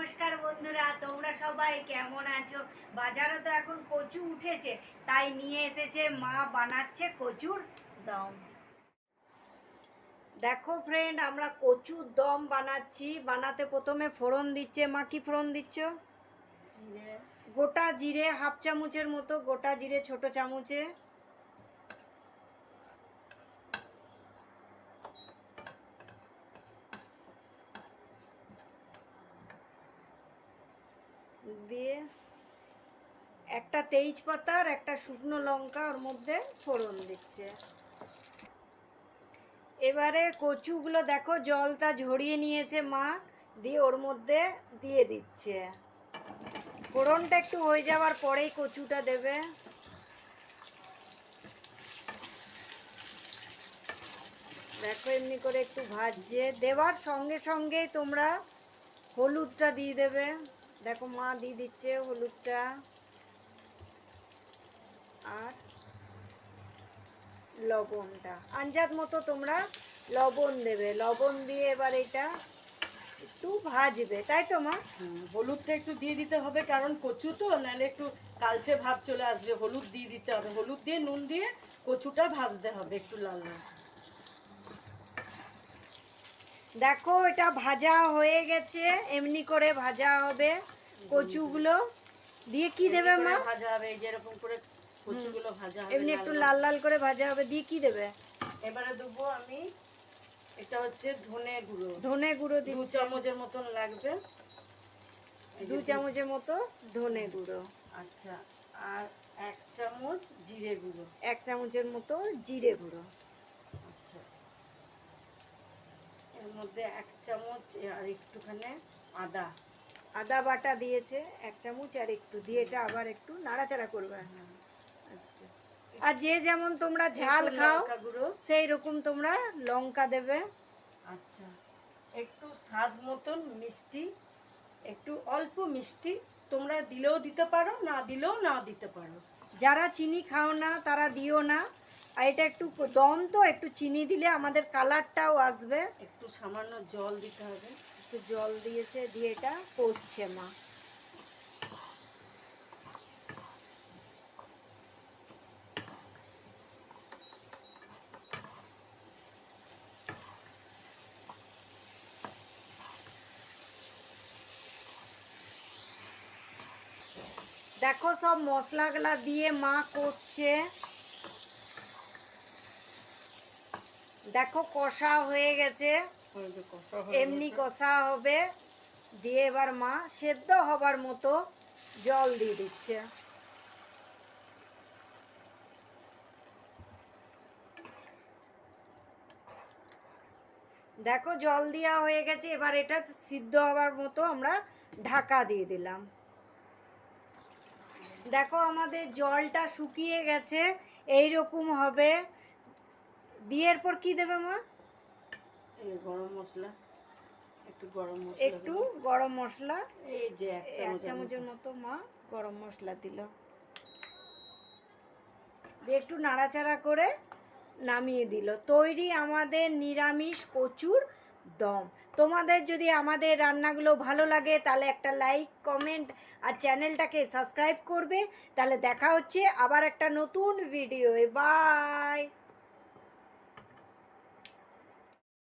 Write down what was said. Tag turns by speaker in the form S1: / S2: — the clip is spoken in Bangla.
S1: নমস্কার বন্ধুরা, তোমরা সবাই কেমন আছো? বাজারে তো এখন কচু উঠেছে, তাই নিয়ে এসেছে মা বানাচ্ছে কচুর দম। দেখো ফ্রেন্ড, আমরা কচুর দম বানাচ্ছি। বানাতে প্রথমে ফোড়ন দিচ্ছে মা। কি ফোড়ন দিচ্ছ?
S2: জিরে,
S1: গোটা জিরে হাফ চামচের মতো, গোটা জিরে ছোট চামচে। দিয়ে একটা তেজপাতা আর একটা শুকনো লঙ্কা ওর মধ্যে ফোড়ন দিচ্ছে। এবারে কচুগুলো দেখো জলটা ঝরিয়ে নিয়েছে মা, দিয়ে ওর মধ্যে দিয়ে দিচ্ছে। ফোড়নটা একটু হয়ে যাওয়ার পরেই কচুটা দেবে। দেখো এমনি করে একটু ভাজছে, দেওয়ার সঙ্গে সঙ্গেই তোমরা হলুদটা দিয়ে দেবে। দেখো মা দিয়ে দিচ্ছে হলুদটা, আর লবণটা আন্দাজ মতো তোমরা লবণ দেবে। লবণ দিয়ে এবার এটা একটু ভাজবে, তাই তো মা?
S2: হলুদটা একটু দিয়ে দিতে হবে, কারণ কচু তো, নাহলে একটু কালচে ভাব চলে আসবে। হলুদ দিয়ে দিতে হবে, হলুদ দিয়ে নুন দিয়ে কচুটা ভাজতে হবে একটু লাল লাল।
S1: দেখো এটা ভাজা হয়ে গেছে, এমনি করে ভাজা হবে। কচুগুলো দিয়ে কি দেবে মা?
S2: ভাজা হবে এই যে এরকম করে কচুগুলো ভাজা হবে,
S1: এমনি একটু লাল লাল করে ভাজা হবে। দিয়ে কি দেবে?
S2: এবারে দেবো আমি, এটা হচ্ছে ধনে গুঁড়ো।
S1: ধনে গুঁড়ো
S2: 2 চামচের মতন লাগবে।
S1: 2 চামচের মতো ধনে গুঁড়ো।
S2: আচ্ছা, আর 1 চামচ জিরে গুঁড়ো।
S1: 1 চামচের মতো জিরে গুঁড়ো।
S2: আচ্ছা, এর মধ্যে 1 চামচ আর একটুখানি আদা।
S1: আদা বাটা দিয়েছে 1 চামচ, আর একটু দিয়ে এটা আবার একটু নাড়াচাড়া করবে।
S2: আচ্ছা,
S1: আর যে যেমন তোমরা ঝাল খাও
S2: লঙ্কা গুঁড়ো।
S1: সেই রকম তোমরা লঙ্কা দেবে।
S2: আচ্ছা, একটু স্বাদ মতন মিষ্টি, একটু অল্প মিষ্টি তোমরা দিলেও দিতে পারো, না দিলেও না দিতে পারো।
S1: যারা চিনি খাও না তারা দিও না। আর এটা একটু দম তো, একটু চিনি দিলে আমাদের কালারটাও আসবে।
S2: একটু সামান্য জল দিতে হবে।
S1: একটু জল দিয়েছে, দিয়ে এটা কষছে মা। দেখো সব মশলাগুলা দিয়ে মা কষছে। দেখো কষা হয়ে গেছে, এমনি কষা হবে। দিয়ে এবার মা সেদ্ধ হবার মতো জল দিয়ে দিচ্ছে। দেখো জল দেওয়া হয়ে গেছে, এবার এটা সিদ্ধ হবার মতো আমরা ঢাকা দিয়ে দিলাম। দেখো আমাদের জলটা শুকিয়ে গেছে, এই রকম হবে। দিয়ে এরপর কি দেবে মা?
S2: গরম মশলা, একটু গরম মশলা,
S1: একটু গরম মশলা,
S2: এই যে
S1: 1 চামচের মতো মা গরম মশলা দিল। দিয়ে একটু নাড়াচাড়া করে নামিয়ে দিল। তৈরি আমাদের নিরামিষ কচুর দম। তোমাদের যদি আমাদের রান্নাগুলো ভালো লাগে তাহলে একটা লাইক, কমেন্ট আর চ্যানেলটাকে সাবস্ক্রাইব করবে। তাহলে দেখা হচ্ছে আবার একটা নতুন ভিডিও। বাই।